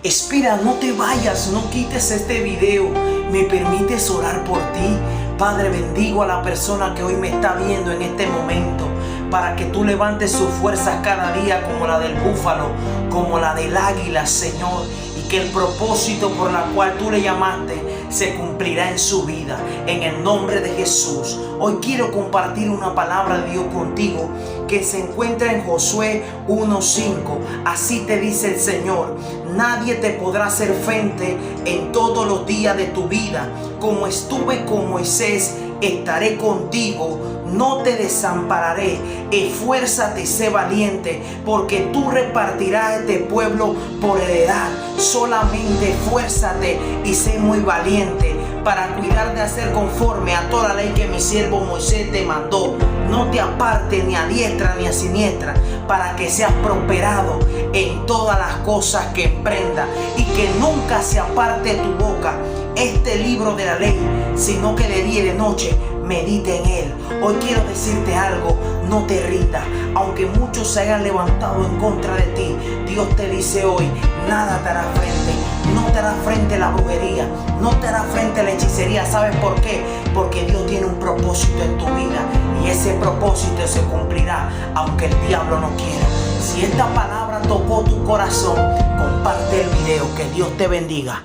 Espera, no te vayas, no quites este video. ¿Me permites orar por ti? Padre, bendigo a la persona que hoy me está viendo en este momento, para que tú levantes sus fuerzas cada día como la del búfalo, como la del águila, Señor, y que el propósito por la cual tú le llamaste se cumplirá en su vida, en el nombre de Jesús. Hoy quiero compartir una palabra de Dios contigo que se encuentra en Josué 1:5. Así te dice el Señor: nadie te podrá hacer frente en todos los días de tu vida. Como estuve con Moisés, estaré contigo, no te desampararé. Esfuérzate y sé valiente, porque tú repartirás este pueblo por heredad. Solamente esfuérzate y sé muy valiente para cuidar de hacer conforme a toda la ley que mi siervo Moisés te mandó. No te apartes ni a diestra ni a siniestra, para que seas prosperado en todas las cosas que emprendas, y que nunca se aparte tu boca este libro de la ley, sino que de día y de noche medite en él. Hoy quiero decirte algo: no te rindas, aunque muchos se hayan levantado en contra de ti. Dios te dice hoy: nada te hará frente. No te hará frente la brujería, no te hará frente la hechicería. ¿Sabes por qué? Porque Dios tiene un propósito en tu vida, y ese propósito se cumplirá aunque el diablo no quiera. Si esta palabra tocó tu corazón, comparte el video. Que Dios te bendiga.